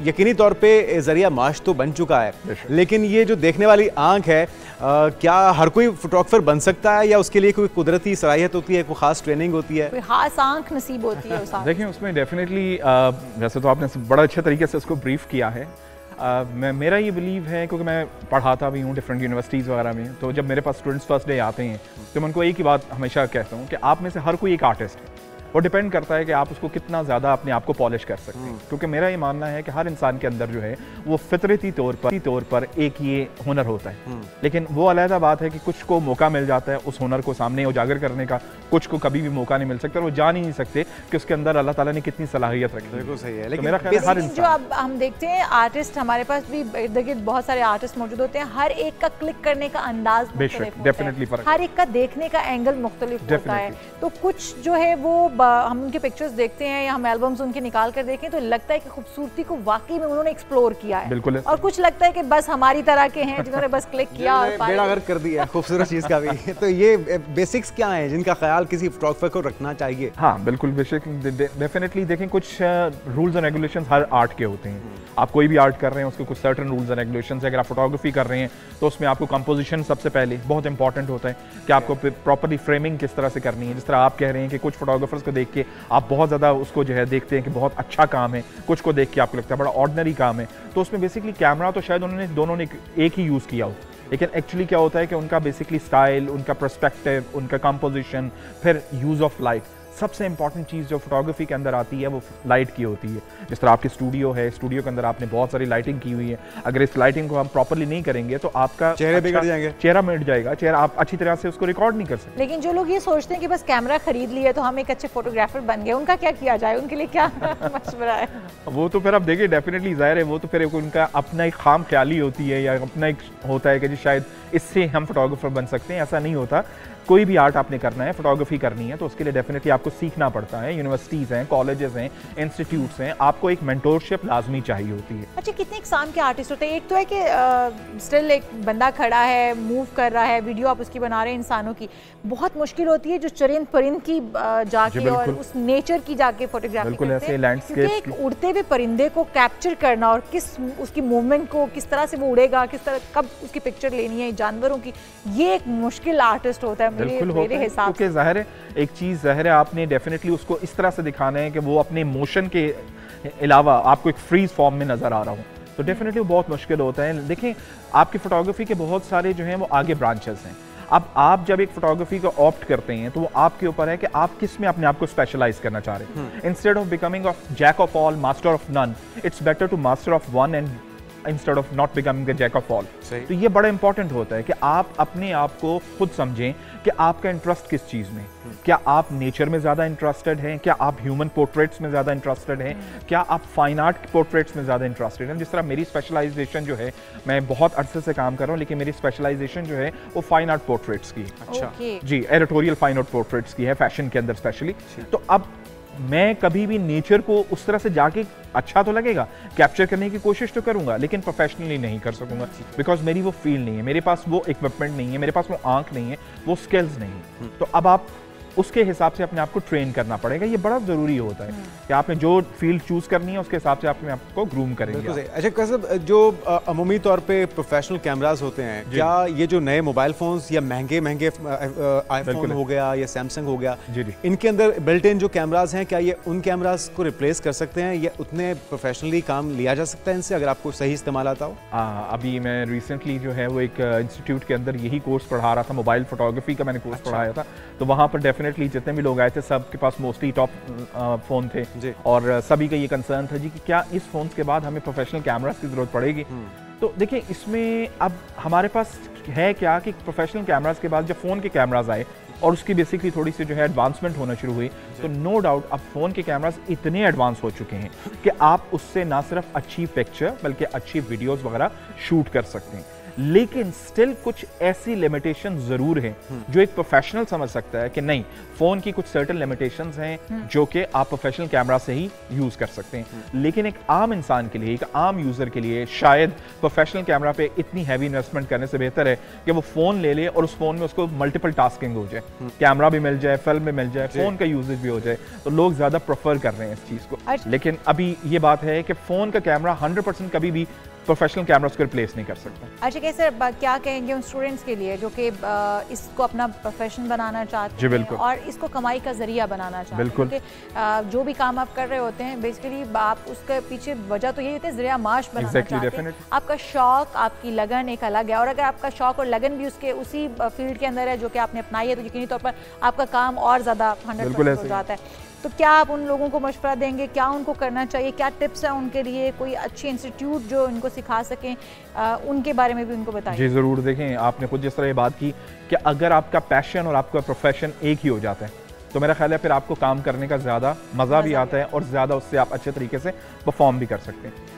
यकीनी तौर पे जरिया माश तो बन चुका है, लेकिन ये जो देखने वाली आंख है, क्या हर कोई फोटोग्राफर बन सकता है या उसके लिए कोई कुदरती सलाहियत होती है, कोई खास ट्रेनिंग होती है, कोई खास आंख नसीब होती है? देखिए उसमें डेफिनेटली वैसे तो आपने बड़ा अच्छे तरीके से उसको ब्रीफ किया है। मेरा ये बिलीव है, क्योंकि मैं पढ़ाता भी हूँ डिफरेंट यूनिवर्सिटीज़ वगैरह में, तो जब मेरे पास स्टूडेंट्स फर्स्ट डे आते हैं तो मैं उनको एक ही बात हमेशा कहता हूँ कि आप में से हर कोई एक आर्टिस्ट है। वो डिपेंड करता है कि आप उसको कितना ज़्यादा अपने आप को पॉलिश कर सकते हैं, क्योंकि मेरा ये मानना है कि हर इंसान के अंदर जो है वो फितरती तौर पर एक ये हुनर होता है, लेकिन वो अलग बात है कि कुछ को मौका मिल जाता है उस हुनर को सामने उजागर करने का, कुछ को कभी भी मौका नहीं मिल सकता, और वो जान ही नहीं सकते कि उसके अंदर अल्लाह ताला ने कितनी सलाहियत रखी है। बिल्कुल सही है, लेकिन मेरा ख्याल है हर इंसान, जो अब हम देखते हैं आर्टिस्ट, हमारे पास भी इर्द गिर्द बहुत सारे आर्टिस्ट मौजूद होते हैं, हर एक का क्लिक करने का अंदाज डेफिनेटली फर्क, हर एक का देखने का एंगल मुख्तलिफ होता है। तो कुछ जो है वो हम उनके पिक्चर्स देखते हैं या हम एल्बम्स उनके निकाल कर देखें तो लगता है कि खूबसूरती को वाकई में उन्होंने एक्सप्लोर किया है, बिल्कुल है। और कुछ लगता है कि बस हमारी तरह के हैं जिन्होंने बस क्लिक किया और बेड़ा गर्क कर दिया खूबसूरत चीज का भी। तो ये बेसिक्स क्या हैं जिनका ख्याल किसी फोटोग्राफर को रखना चाहिए? हाँ बिल्कुल, बेशक डेफिनेटली देखें कुछ rules and regulations her art के होते हैं। आप कोई भी आर्ट कर रहे हैं उसके कुछ सर्टेन रूल्स एंड रेगुलेशंस है। अगर आप फोटोग्राफी कर रहे हैं तो उसमें आपको कंपोजिशन सबसे पहले बहुत इंपॉर्टेंट होता है कि आपको प्रॉपर्ली फ्रेमिंग किस तरह से करनी है। जिस तरह आप कह रहे हैं कि कुछ फोटोग्राफर्स को देख के आप बहुत ज़्यादा उसको जो है देखते हैं कि बहुत अच्छा काम है, कुछ को देख के आपको लगता है बड़ा ऑर्डिनरी काम है, तो उसमें बेसिकली कैमरा तो शायद उन्होंने दोनों ने एक ही यूज़ किया हो, लेकिन एक्चुअली क्या होता है कि उनका बेसिकली स्टाइल, उनका पर्सपेक्टिव, उनका कंपोजिशन, फिर यूज़ ऑफ लाइट, सबसे इंपॉर्टेंट चीज़ जो फोटोग्राफी के अंदर आती है वो लाइट की होती है। जिस तरह आपकी स्टूडियो है, स्टूडियो के अंदर आपने बहुत सारी लाइटिंग की हुई है, अगर इस लाइटिंग को हम प्रॉपर्ली नहीं करेंगे तो आपका चेहरे बिगड़ जाएंगे, चेहरा मिट जाएगा, चेहरा आप अच्छी तरह से उसको रिकॉर्ड नहीं कर सकते। लेकिन जो लोग ये सोचते हैं कि बस कैमरा खरीद लिया तो हम एक अच्छे फोटोग्राफर बन गए, उनका क्या किया जाए, उनके लिए क्या मशवरा है? वो तो फिर आप देखिए डेफिनेटली जाहिर है वो तो फिर उनका अपना एक खाम ख्याली होती है या अपना एक होता है कि जी शायद इससे हम फोटोग्राफर बन सकते हैं। ऐसा नहीं होता। कोई भी आर्ट आपने करना है, फोटोग्राफी करनी है तो उसके लिए डेफिनेटली आपको सीखना पड़ता है। यूनिवर्सिटीज़ हैं, कॉलेजेस हैं, इंस्टीट्यूट्स हैं, आपको एक मेंटोरशिप लाजमी चाहिए होती है। अच्छा, कितने इकसाम के आर्टिस्ट होते हैं? एक तो है कि स्टिल एक बंदा खड़ा है, मूव कर रहा है, वीडियो आप उसकी बना रहे हैं इंसानों की, बहुत मुश्किल होती है जो चरिंद परिंद की जाके और उस नेचर की जाके फोटोग्राफी करते हैं, क्योंकि एक उड़ते हुए परिंदे को कैप्चर करना और किस उसकी मूवमेंट को, किस तरह से वो उड़ेगा, किस तरह कब उसकी पिक्चर लेनी है जानवरों की, ये एक मुश्किल आर्टिस्ट होता है मेरे हिसाब से। ज़ाहिर है एक चीज़ ज़ाहिर है आपने डेफिनेटली उसको इस तरह से दिखाना है कि वो अपने मोशन के अलावा आपको एक फ्रीज फॉर्म में नज़र आ रहा हूँ, तो डेफिनेटली वो बहुत मुश्किल होता है। देखें आपकी फोटोग्राफी के बहुत सारे जो हैं वो आगे ब्रांचेस हैं। अब आप जब एक फोटोग्राफी को ऑप्ट करते हैं तो वो आपके ऊपर है कि आप किस में अपने आप को स्पेशलाइज करना चाह रहे हैं। Instead of becoming jack of all master of none, it's better to master of one and instead of not becoming the jack of all. तो ये बड़ा इंपॉर्टेंट होता है कि आप अपने आप को खुद समझें कि आपका इंटरेस्ट किस चीज़ में, क्या आप नेचर में ज़्यादा इंटरेस्टेड हैं, क्या आप ह्यूमन पोर्ट्रेट्स में ज़्यादा इंटरेस्टेड हैं, क्या आप फाइन आर्ट पोर्ट्रेट्स में ज़्यादा इंटरेस्टेड हैं। जिस तरह मेरी स्पेशलाइजेशन जो है, मैं बहुत अरसे से काम कर रहा हूँ, लेकिन मेरी स्पेशलाइजेशन जो है वो फाइन आर्ट पोर्ट्रेट्स की। अच्छा जी, एडिटोरियल फाइन आर्ट पोर्ट्रेट्स की है, फैशन के अंदर स्पेशली। तो अब मैं कभी भी नेचर को उस तरह से जाके अच्छा तो लगेगा, कैप्चर करने की कोशिश तो करूंगा, लेकिन प्रोफेशनली नहीं कर सकूंगा, बिकॉज मेरी वो फील्ड नहीं है, मेरे पास वो इक्विपमेंट नहीं है, मेरे पास वो आंख नहीं है, वो स्किल्स नहीं है। तो अब आप उसके हिसाब से अपने आप को ट्रेन करना पड़ेगा। ये बड़ा ज़रूरी होता है कि आपने जो फील्ड चूज़ करनी है उसके हिसाब से अपने आप को ग्रूम करेंगे। अच्छा कसब, जो अमूमी तौर पे प्रोफेशनल कैमरास होते हैं, क्या ये जो नए मोबाइल फ़ोन्स या महंगे महंगे आईफोन हो गया या सैमसंग हो गया, इनके अंदर बिल्ट इन जो कैमरास हैं, क्या ये उन कैमरास को रिप्लेस कर सकते हैं या उतने प्रोफेशनली काम लिया जा सकता है इनसे, अगर आपको सही इस्तेमाल आता हो? अभी मैं रिसेंटली जो है वो एक इंस्टीट्यूट के अंदर यही कोर्स पढ़ा रहा था, मोबाइल फोटोग्राफी का मैंने कोर्स पढ़ाया था। तो वहाँ पर डेफिनेटली जितने भी लोग आए थे सबके पास मोस्टली टॉप फ़ोन थे और सभी का ये कंसर्न था जी कि क्या इस फ़ोन के बाद हमें प्रोफेशनल कैमरास की ज़रूरत पड़ेगी। तो देखिए इसमें अब हमारे पास है क्या कि प्रोफेशनल कैमरास के बाद जब फ़ोन के कैमरास आए और उसकी बेसिकली थोड़ी सी जो है एडवांसमेंट होना शुरू हुई, तो नो डाउट अब फ़ोन के कैमरास इतने एडवांस हो चुके हैं कि आप उससे ना सिर्फ अच्छी पिक्चर बल्कि अच्छी वीडियोस वगैरह शूट कर सकते हैं। लेकिन स्टिल कुछ ऐसी लिमिटेशन जरूर हैं जो एक प्रोफेशनल समझ सकता है कि नहीं, फोन की कुछ सर्टेन लिमिटेशंस हैं जो कि आप प्रोफेशनल कैमरा से ही यूज कर सकते हैं, लेकिन एक आम इंसान के लिए, एक आम यूजर के लिए शायद प्रोफेशनल कैमरा पे इतनी हैवी इन्वेस्टमेंट करने से बेहतर है कि वो फोन ले ले और उस फोन में उसको मल्टीपल टास्किंग हो जाए, कैमरा भी मिल जाए, फिल्म भी मिल जाए, फोन का यूजेज भी हो जाए, तो लोग ज्यादा प्रेफर कर रहे हैं इस चीज को। लेकिन अभी ये बात है कि फोन का कैमरा 100% कभी भी प्रोफेशनल कैमरास को रिप्लेस नहीं कर सकता। अच्छा, कैसे क्या कहेंगे उन स्टूडेंट्स के लिए जो कि इसको अपना प्रोफेशन बनाना चाहते हैं और इसको कमाई का जरिया बनाना चाहते हैं? क्योंकि जो भी काम आप कर रहे होते हैं बेसिकली आप उसके पीछे वजह तो यही होती है, जरिया माश बनाना चाहते हैं। आपका शौक, आपकी लगन एक अलग है, और अगर आपका शौक और लगन भी उसके उसी फील्ड के अंदर है जो कि आपने अपनाई है, तो यकीनी तौर पर आपका काम और ज़्यादा 100% हो जाता है। तो क्या आप उन लोगों को मशवरा देंगे, क्या उनको करना चाहिए, क्या टिप्स हैं उनके लिए, कोई अच्छी इंस्टीट्यूट जो उनको सिखा सकें, उनके बारे में भी उनको बताइए। जी ज़रूर। देखें, आपने खुद जिस तरह ये बात की कि अगर आपका पैशन और आपका प्रोफेशन एक ही हो जाता है तो मेरा ख्याल है फिर आपको काम करने का ज़्यादा मज़ा भी आता है और ज़्यादा उससे आप अच्छे तरीके से परफॉर्म भी कर सकते हैं।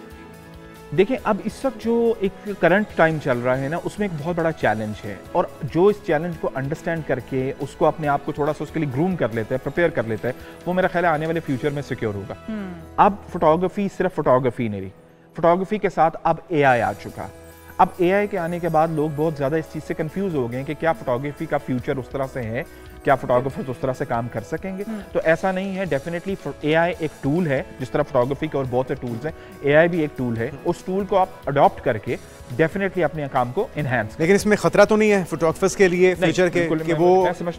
देखिए, अब इस वक्त जो एक करंट टाइम चल रहा है ना, उसमें एक बहुत बड़ा चैलेंज है, और जो इस चैलेंज को अंडरस्टैंड करके उसको अपने आप को थोड़ा सा उसके लिए ग्रूम कर लेता है, प्रिपेयर कर लेता है, वो मेरा ख्याल है आने वाले फ्यूचर में सिक्योर होगा। अब फोटोग्राफी सिर्फ फोटोग्राफी नहीं रही, फोटोग्राफी के साथ अब एआई आ चुका। अब एआई के आने के बाद लोग बहुत ज़्यादा इस चीज़ से कंफ्यूज हो गए कि क्या फोटोग्राफी का फ्यूचर उस तरह से है, क्या फोटोग्राफर्स उस तरह से काम कर सकेंगे? तो ऐसा नहीं है। डेफिनेटली एआई एक टूल है, जिस तरह फोटोग्राफी के और बहुत से टूल्स हैं, एआई भी एक टूल है। उस टूल को आप अडॉप्ट करके डेफिनेटली अपने काम को एनहांस। लेकिन इसमें खतरा तो नहीं है फोटोग्राफर्स के लिए फ्यूचर के कि वो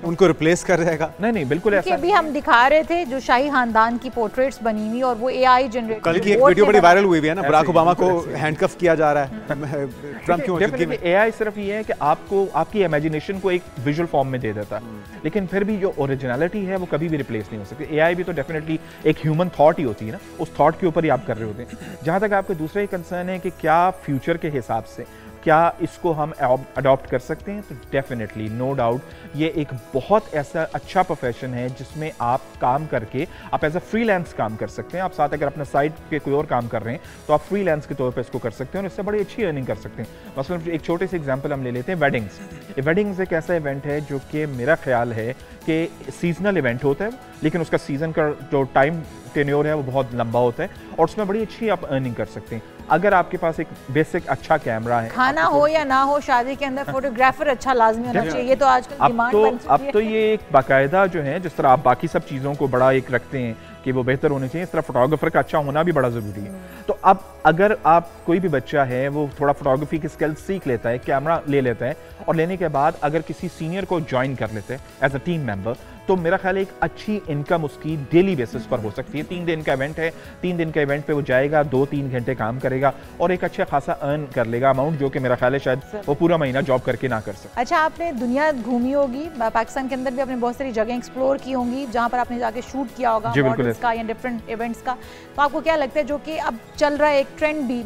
उनको रिप्लेस कर जाएगा? नहीं, बिल्कुल ऐसा। अभी हम दिखा रहे थे जो शाही खानदान की पोर्ट्रेट्स बनी हुई और वो एआई जनरेट। कल की एक वीडियो बड़ी वायरल हुई है ना, बराक ओबामा को हैंडकफ किया जा रहा है ट्रंप की मौजूदगी में। एआई सिर्फ ये है कि आपको आपकी इमेजिनेशन को एक विजुअल फॉर्म में दे देता है, लेकिन फिर भी जो ओरिजिनलिटी है वो कभी भी रिप्लेस नहीं हो सकती। एआई भी तो डेफिनेटली एक ह्यूमन थॉट ही होती है ना, उस थॉट के ऊपर ही आप कर रहे होते हैं। जहां तक आपके दूसरा ही कंसर्न है कि क्या फ्यूचर के हिसाब से क्या इसको हम अडॉप्ट कर सकते हैं, तो डेफिनेटली नो डाउट ये एक बहुत ऐसा अच्छा प्रोफेशन है जिसमें आप काम करके आप एज अ फ्रीलांस काम कर सकते हैं। आप साथ अगर अपने साइड पे कोई और काम कर रहे हैं तो आप फ्रीलांस के तौर पे इसको कर सकते हैं और इससे बड़ी अच्छी अर्निंग कर सकते हैं। मसलन एक छोटे से एग्जांपल हम ले लेते हैं वेडिंग्स। वेडिंग्स एक ऐसा इवेंट है जो कि मेरा ख्याल है कि सीजनल इवेंट होता है, लेकिन उसका सीजन का जो टाइम टेन्योर है वो बहुत लंबा होता है और उसमें बड़ी अच्छी आप अर्निंग कर सकते हैं अगर आपके पास एक बेसिक अच्छा कैमरा है। खाना हो या ना हो, शादी के अंदर फोटोग्राफर अच्छा लाजमी होना चाहिए। ये तो आजकल डिमांड बन चुकी है। अब तो ये एक बाकायदा जो है, जिस तरह आप बाकी सब चीज़ों को बड़ा एक रखते हैं कि वो बेहतर होने चाहिए, इस तरह फोटोग्राफर का अच्छा होना भी बड़ा ज़रूरी है। तो अब अगर आप कोई भी बच्चा है वो थोड़ा फोटोग्राफी की स्किल्स सीख लेता है, कैमरा ले लेता है और लेने के बाद अगर किसी सीनियर को ज्वाइन कर लेते हैं एज अ टीम मेंबर, तो मेरा ख्याल है एक अच्छी इनकम उसकी डेली बेसिस पर हो सकती है। 3 दिन का इवेंट है, 3 दिन का इवेंट पे वो जाएगा, 2-3 घंटे काम करेगा और एक अच्छा खासा अर्न कर लेगा अमाउंट, जो कि मेरा ख्याल है शायद वो पूरा महीना जॉब करके ना कर सकते। अच्छा, आपने दुनिया घूमी होगी, पाकिस्तान के अंदर भी आपने बहुत सारी जगह एक्सप्लोर की होंगी जहाँ पर आपने जाके शूट किया होगा मॉडल्स का या डिफरेंट इवेंट्स का। तो आपको क्या लगता है, जो कि अब चल रहा है एक ट्रेंड भी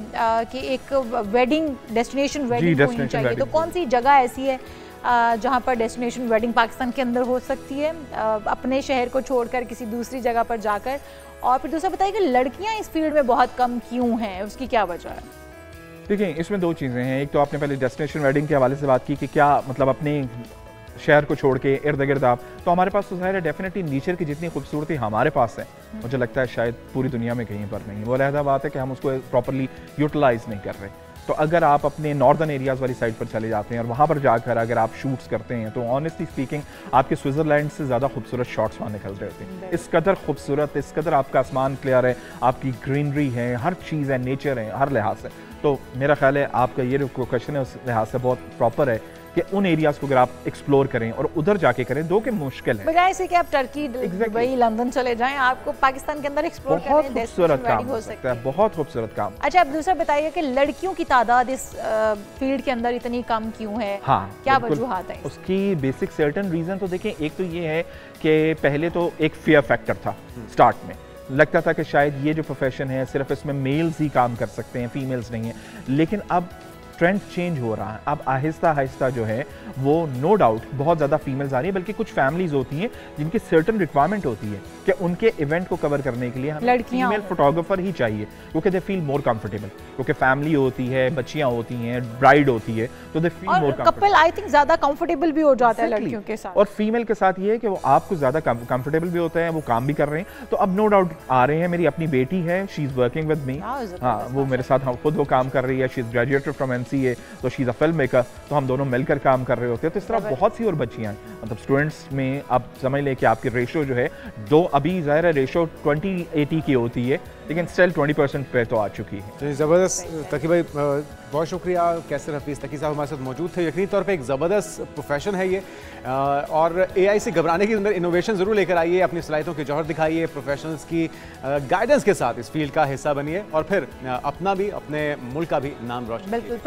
कि एक वेडिंग डेस्टिनेशन वेडिंग होनी चाहिए, तो कौन सी जगह ऐसी है जहाँ पर डेस्टिनेशन वेडिंग पाकिस्तान के अंदर हो सकती है, अपने शहर को छोड़कर किसी दूसरी जगह पर जाकर? और फिर दूसरा बताइए कि लड़कियाँ इस फील्ड में बहुत कम क्यों हैं, उसकी क्या वजह है? देखिए, इसमें 2 चीज़ें हैं। एक तो आपने पहले डेस्टिनेशन वेडिंग के हवाले से बात की कि क्या मतलब अपने शहर को छोड़ के इर्द गिर्द आप, तो हमारे पास तो ज़ाहिर है डेफिनेटली नेचर की जितनी खूबसूरती हमारे पास है, मुझे लगता है शायद पूरी दुनिया में कहीं पर नहीं। वो अलहदा बात है कि हम उसको प्रॉपरली यूटिलाइज नहीं कर रहे। तो अगर आप अपने नॉर्दर्न एरियाज़ वाली साइड पर चले जाते हैं और वहाँ पर जाकर अगर आप शूट्स करते हैं, तो ऑनेस्टली स्पीकिंग आपके स्विट्ज़रलैंड से ज़्यादा खूबसूरत शॉट्स वहाँ निकल रहे होते हैं। इस कदर खूबसूरत, इस कदर आपका आसमान क्लियर है, आपकी ग्रीनरी है, हर चीज़ है, नेचर है, हर लिहाज से। तो मेरा ख्याल है आपका ये जो क्वेश्चन है उस लिहाज से बहुत प्रॉपर है कि उन एरियाज को अगर आप एक्सप्लोर करें और उधर जाके करें, दो के मुश्किल है। बजाय से कि आप टर्की, दुबई, लंदन चले जाएं, आपको पाकिस्तान के अंदर एक्सप्लोर करें, बहुत खूबसूरत काम हो सकता है, बहुत खूबसूरत काम। अच्छा, अब दूसरा बताइए कि लड़कियों की तादाद इस फील्ड के अंदर इतनी कम क्यों है? हाँ, क्या वजूहात है उसकी? बेसिक सर्टेन रीजन तो देखें, एक तो ये है कि पहले तो एक फियर फैक्टर था। स्टार्ट में लगता था कि शायद ये जो प्रोफेशन है सिर्फ इसमें मेल्स ही काम कर सकते हैं, फीमेल्स नहीं है। लेकिन अब ट्रेंड चेंज हो रहा है। अब आहिस्ता आहिस्ता जो है वो नो डाउट बहुत ज़्यादा फीमेल्स आ रही है, बल्कि कुछ फैमिलीज होती हैं जिनकी सर्टन रिक्वायरमेंट होती है कि उनके इवेंट को कवर करने के लिए हमें फीमेल फोटोग्राफर ही चाहिए, क्योंकि दे फील मोर कंफर्टेबल, क्योंकि फैमिली होती है, बच्चियां होती हैं, ब्राइड होती है, तो they feel more comfortable. Couple I think ज़्यादा कंफर्टेबल भी हो जाता है लड़कियों के साथ, और फीमेल के साथ ये है कि वो आपको ज़्यादा कंफर्टेबल भी होते हैं, वो काम भी कर रहे हैं। तो अब नो डाउट आ रहे हैं। मेरी अपनी बेटी है, she is working with me, हाँ वो मेरे साथ खुद वो काम कर रही है, she is graduated from MCA, तो she is a film maker, तो हम दोनों मिलकर काम कर रहे होते हैं। तो इस तरह बहुत सी और बच्चियाँ, मतलब स्टूडेंट्स में आप समझ लें कि आपकी रेशो जो है दो, अभी ज़ाहिर है रेशो 20-80 की होती है, लेकिन स्टिल 20% पे तो आ चुकी है। तो ज़बरदस्त तकी भाई, बहुत शुक्रिया। कैसर हफीज़ तकी साहब हमारे साथ मौजूद थे। यकीनी तौर पे एक ज़बरदस्त प्रोफेशन है ये, और AI से घबराने के अंदर इनोवेशन ज़रूर लेकर आइए, अपनी सलाहियतों के जौहर दिखाइए, प्रोफेशनल्स की गाइडेंस के साथ इस फील्ड का हिस्सा बनिए, और फिर अपना भी, अपने मुल्क का भी नाम रोशन।